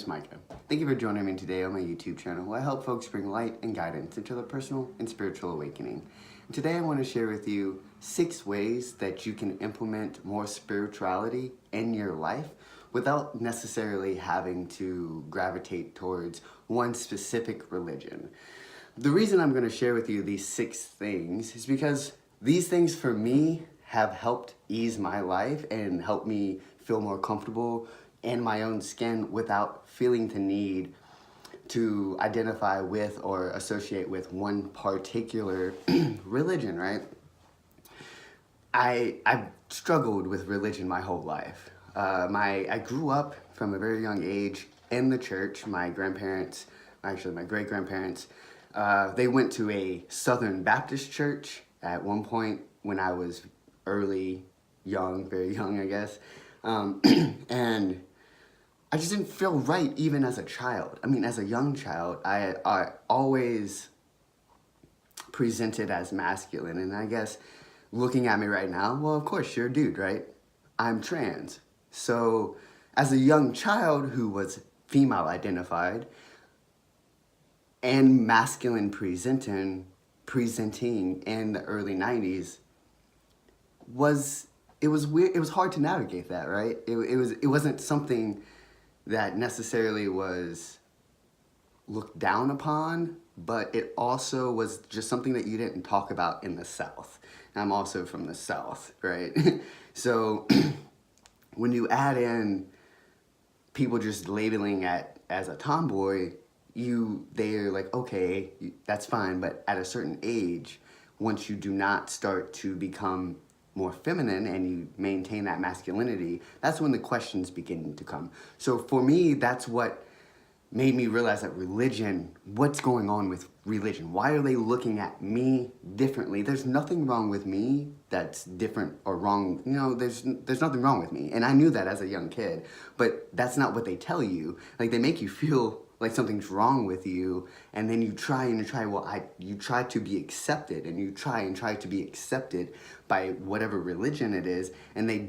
is Micah. Thank you for joining me today on my YouTube channel where I help folks bring light and guidance into their personal and spiritual awakening. And today I want to share with you 6 ways that you can implement more spirituality in your life without necessarily having to gravitate towards one specific religion. The reason I'm going to share with you these 6 things is because these things for me have helped ease my life and help me feel more comfortable in my own skin without feeling the need to identify with or associate with one particular religion, right? I've struggled with religion my whole life. I grew up from a very young age in the church. My grandparents, actually my great-grandparents, they went to a Southern Baptist church at one point when I was very young, I guess. And I just didn't feel right even as a child. I mean, as a young child, I always presented as masculine. And I guess looking at me right now, well, of course, you're a dude, right? I'm trans. So as a young child who was female identified and masculine presenting in the early 90s, it was weird. It was hard to navigate that, right? It wasn't something that necessarily was looked down upon, but it also was just something that you didn't talk about in the South. And I'm also from the South, right? So when you add in people just labeling as a tomboy, they're like, okay, that's fine, but at a certain age, once you do not start to become more feminine and you maintain that masculinity, that's when the questions begin to come. So for me, that's what made me realize that what's going on with religion? Why are they looking at me differently? There's nothing wrong with me that's different or wrong. You know, there's nothing wrong with me. And I knew that as a young kid, but that's not what they tell you. Like, they make you feel like something's wrong with you, and then you try, you try to be accepted, and you try to be accepted by whatever religion it is, and they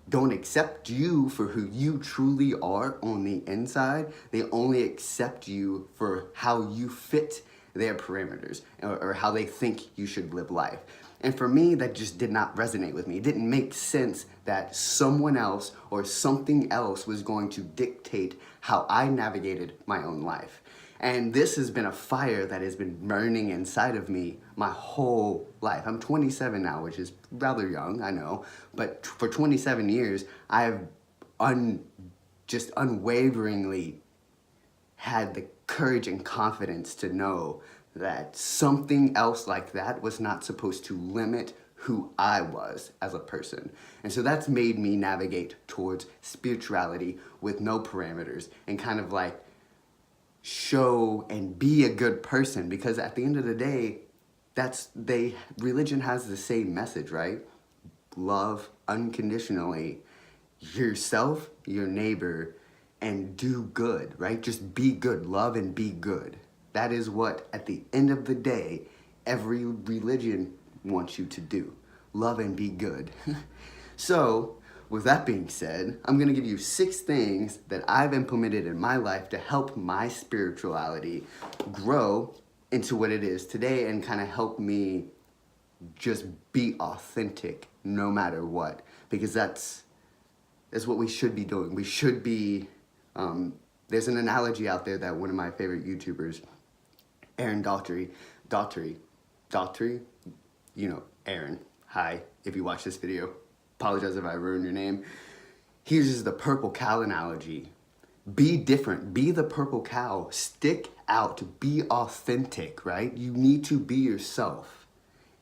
don't accept you for who you truly are on the inside. They only accept you for how you fit their parameters or how they think you should live life. And for me, that just did not resonate with me. It didn't make sense that someone else or something else was going to dictate how I navigated my own life. And this has been a fire that has been burning inside of me my whole life. I'm 27 now, which is rather young, I know. But for 27 years, I've just unwaveringly had the courage and confidence to know that something else like that was not supposed to limit who I was as a person. And so that's made me navigate towards spirituality with no parameters and kind of like show and be a good person, because at the end of the day, religion has the same message, right? Love unconditionally yourself, your neighbor, and do good, right? Just be good, love and be good. That is what, at the end of the day, every religion wants you to do. Love and be good. So, with that being said, I'm going to give you 6 things that I've implemented in my life to help my spirituality grow into what it is today and kind of help me just be authentic no matter what. Because that's what we should be doing. We should be, there's an analogy out there that one of my favorite YouTubers, Aaron Daughtry, you know, Aaron, hi, if you watch this video, apologize if I ruined your name. He uses the purple cow analogy. Be different, be the purple cow, stick out, be authentic, right? You need to be yourself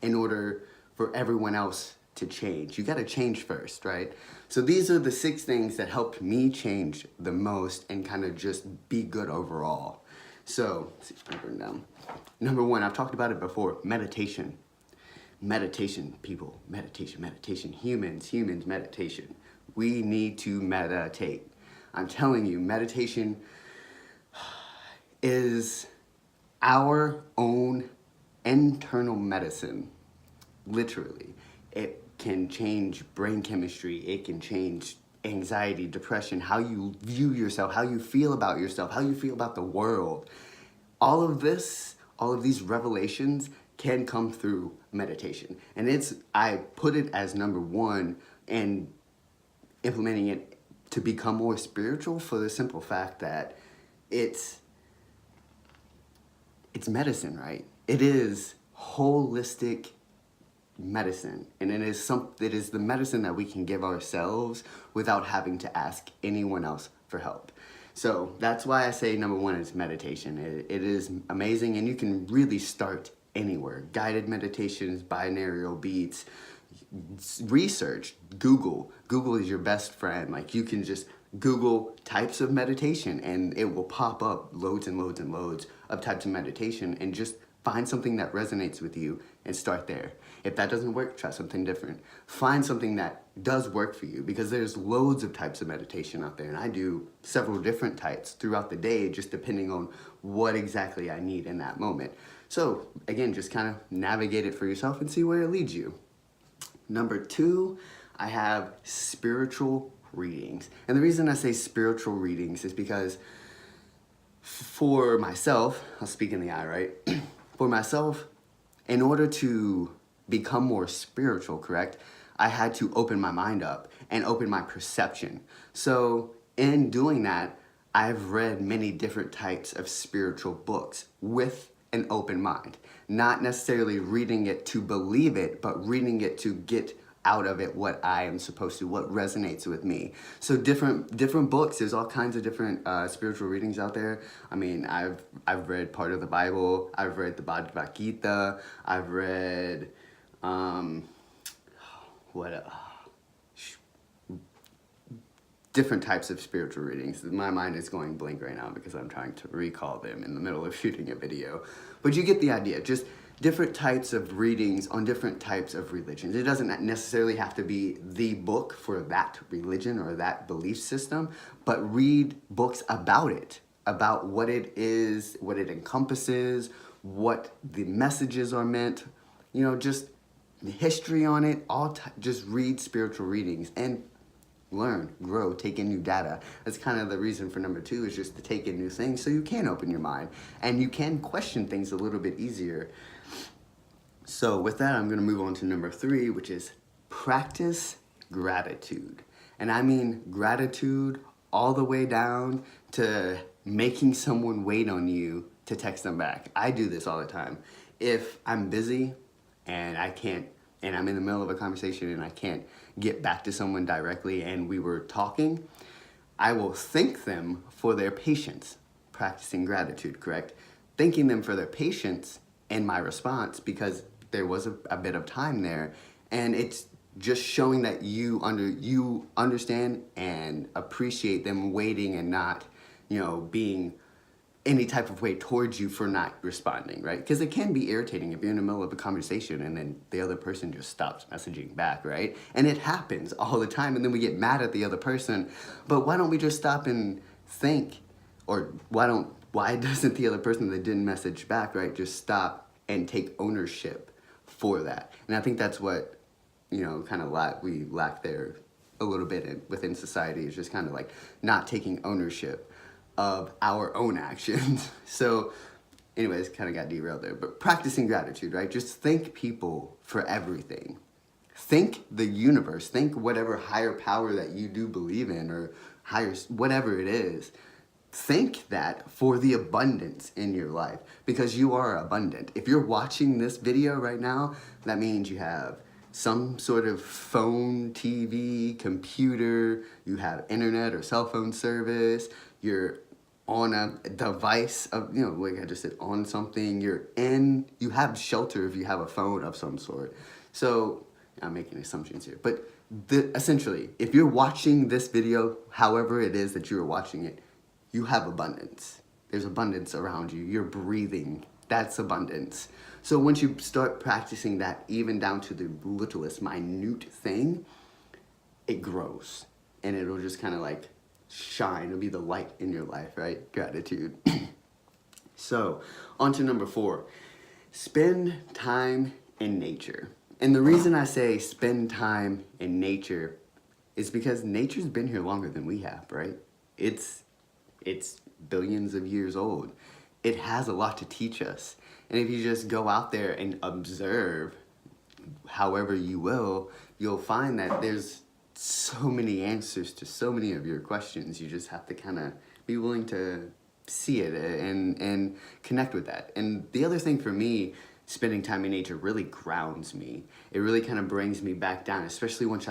in order for everyone else to change. You gotta change first, right? So these are the 6 things that helped me change the most and kind of just be good overall. So, let's see if I can burn down. Number 1, I've talked about it before, meditation. Meditation, people, meditation, humans, meditation. We need to meditate. I'm telling you, meditation is our own internal medicine, literally. It can change brain chemistry, it can change anxiety, depression, how you view yourself, how you feel about yourself, how you feel about the world. All of this, all of these revelations can come through meditation. And I put it as number one, and implementing it to become more spiritual for the simple fact that it's medicine, right? It is holistic medicine, and it is the medicine that we can give ourselves without having to ask anyone else for help. So that's why I say number one is meditation. It is amazing, and you can really start anywhere. Guided meditations, binaural beats, research, Google is your best friend. Like, you can just Google types of meditation and it will pop up loads and loads and loads of types of meditation, and just find something that resonates with you and start there. If that doesn't work, try something different. Find something that does work for you, because there's loads of types of meditation out there, and I do several different types throughout the day, just depending on what exactly I need in that moment. So again, just kind of navigate it for yourself and see where it leads you. Number two, I have spiritual readings. And the reason I say spiritual readings is because for myself, I'll speak in the I, right? For myself, in order to become more spiritual, correct, I had to open my mind up and open my perception. So in doing that, I've read many different types of spiritual books with an open mind. Not necessarily reading it to believe it, but reading it to get out of it what I am supposed to, what resonates with me. So different books, there's all kinds of different spiritual readings out there. I mean, I've read part of the Bible, I've read the Bhagavad Gita, I've read, different types of spiritual readings. My mind is going blank right now because I'm trying to recall them in the middle of shooting a video. But you get the idea. Just different types of readings on different types of religions. It doesn't necessarily have to be the book for that religion or that belief system, but read books about it, about what it is, what it encompasses, what the messages are meant, just the history on it, just read spiritual readings and learn, grow, take in new data. That's kind of the reason for number two, is just to take in new things so you can open your mind and you can question things a little bit easier. So with that, I'm going to move on to number three, which is practice gratitude. And I mean gratitude all the way down to making someone wait on you to text them back. I do this all the time. If I'm busy and I'm in the middle of a conversation and I can't get back to someone directly and we were talking, I will thank them for their patience, practicing gratitude, correct? Thanking them for their patience in my response, because there was a bit of time there, and it's just showing that you understand and appreciate them waiting and not, being any type of way towards you for not responding, right? Because it can be irritating if you're in the middle of a conversation and then the other person just stops messaging back, right? And it happens all the time, and then we get mad at the other person. But why don't we just stop and think, or why doesn't the other person that didn't message back, right, just stop and take ownership for that? And I think that's what, kind of we lack there a little bit within society, is just kind of like not taking ownership of our own actions. So anyways, kind of got derailed there, but practicing gratitude, right? Just thank people for everything. Thank the universe, thank whatever higher power that you do believe in, or higher, whatever it is. Thank that for the abundance in your life, because you are abundant. If you're watching this video right now, that means you have some sort of phone, TV, computer, you have internet or cell phone service, you're on a device of, like I just said, on something, you have shelter if you have a phone of some sort. So I'm making assumptions here, but essentially, if you're watching this video, however it is that you're watching it, you have abundance. There's abundance around you. You're breathing. That's abundance. So once you start practicing that, even down to the littlest, minute thing, it grows. And it'll just kind of like shine. It'll be the light in your life, right? Gratitude. So on to number four. Spend time in nature. And the reason I say spend time in nature is because nature's been here longer than we have, right? It's billions of years old. It has a lot to teach us. And if you just go out there and observe however you will, you'll find that there's so many answers to so many of your questions. You just have to kind of be willing to see it and connect with that. And the other thing for me, spending time in nature really grounds me. It really kind of brings me back down, especially once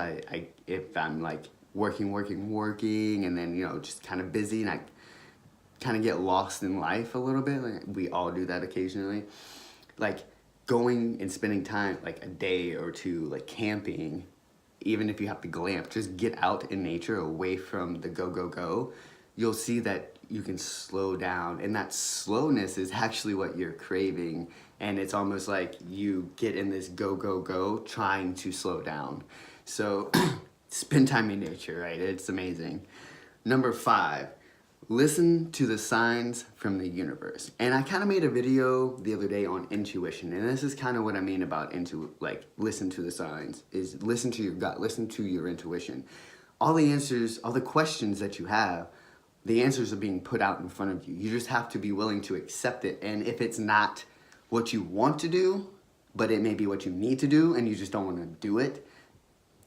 if I'm like working, and then, you know, just kind of busy and I kind of get lost in life a little bit. Like, we all do that occasionally. Like going and spending time, like a day or two, like camping, even if you have to glamp, just get out in nature away from the go. You'll see that you can slow down, and that slowness is actually what you're craving. And it's almost like you get in this go trying to slow down. So spend time in nature, right? It's amazing. Number 5, listen to the signs from the universe. And I kind of made a video the other day on intuition, and this is kind of what I mean about listen to the signs, is listen to your gut, listen to your intuition. All the answers, all the questions that you have, the answers are being put out in front of you. You just have to be willing to accept it. And if it's not what you want to do, but it may be what you need to do and you just don't want to do it,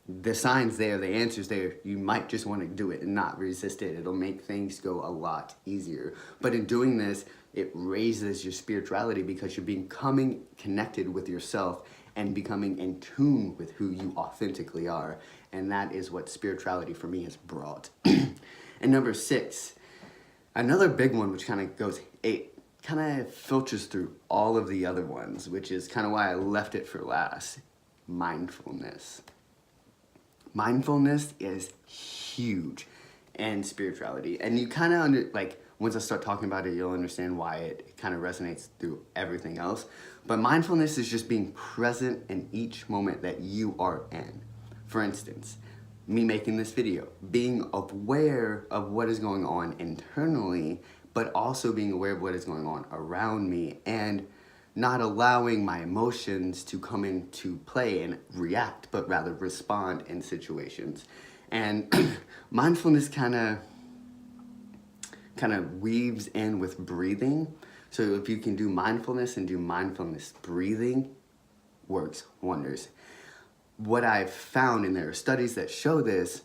the sign's there, the answer's there. You might just want to do it and not resist it. It'll make things go a lot easier. But in doing this, it raises your spirituality because you're becoming connected with yourself and becoming in tune with who you authentically are. And that is what spirituality for me has brought. And number 6, another big one, which kind of filters through all of the other ones, which is kind of why I left it for last: mindfulness. Mindfulness is huge in spirituality, and you kind of once I start talking about it, you'll understand why it kind of resonates through everything else. But mindfulness is just being present in each moment that you are in. For instance, me making this video, being aware of what is going on internally, but also being aware of what is going on around me, and not allowing my emotions to come into play and react, but rather respond in situations. And mindfulness kind of weaves in with breathing. So if you can do mindfulness and do mindfulness breathing, works wonders. What I've found, and there are studies that show this,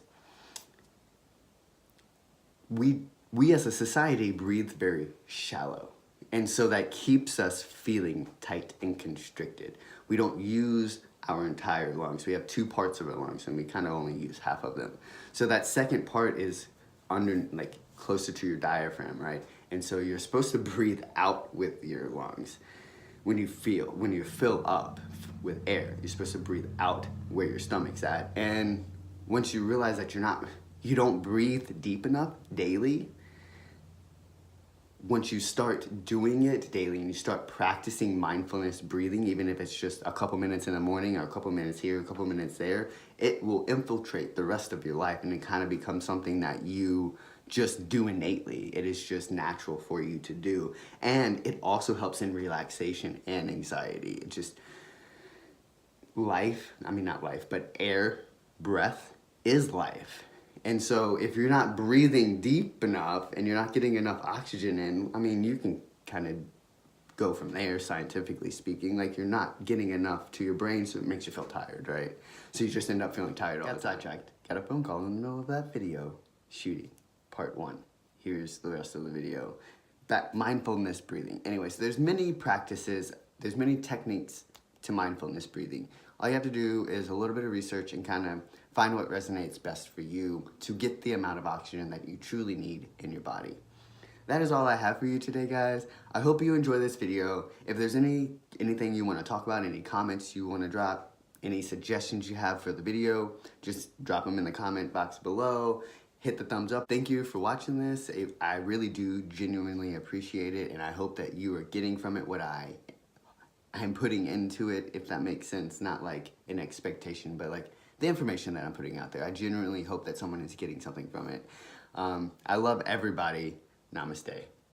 we as a society breathe very shallow. And so that keeps us feeling tight and constricted. We don't use our entire lungs. We have 2 parts of our lungs, and we kind of only use half of them. So that second part is closer to your diaphragm, right? And so you're supposed to breathe out with your lungs. When you fill up with air, you're supposed to breathe out where your stomach's at. And once you realize that you don't breathe deep enough daily, once you start doing it daily and you start practicing mindfulness breathing, even if it's just a couple minutes in the morning or a couple minutes here, a couple minutes there, it will infiltrate the rest of your life, and it kind of becomes something that you just do innately. It is just natural for you to do. And it also helps in relaxation and anxiety. It just, air, breath is life. And so if you're not breathing deep enough and you're not getting enough oxygen in, you can kind of go from there, scientifically speaking. Like, you're not getting enough to your brain, so it makes you feel tired, right? So you just end up feeling tired all the time. Sidetracked. Got a phone call in the middle of that video shooting. Part 1. Here's the rest of the video. That mindfulness breathing. Anyways, there's many practices, there's many techniques to mindfulness breathing. All you have to do is a little bit of research and kind of find what resonates best for you to get the amount of oxygen that you truly need in your body. That is all I have for you today, guys. I hope you enjoy this video. If there's anything you want to talk about, any comments you want to drop, any suggestions you have for the video, just drop them in the comment box below. Hit the thumbs up. Thank you for watching this. I really do genuinely appreciate it, and I hope that you are getting from it what I'm putting into it, if that makes sense. Not like an expectation, but like the information that I'm putting out there. I genuinely hope that someone is getting something from it. I love everybody. Namaste.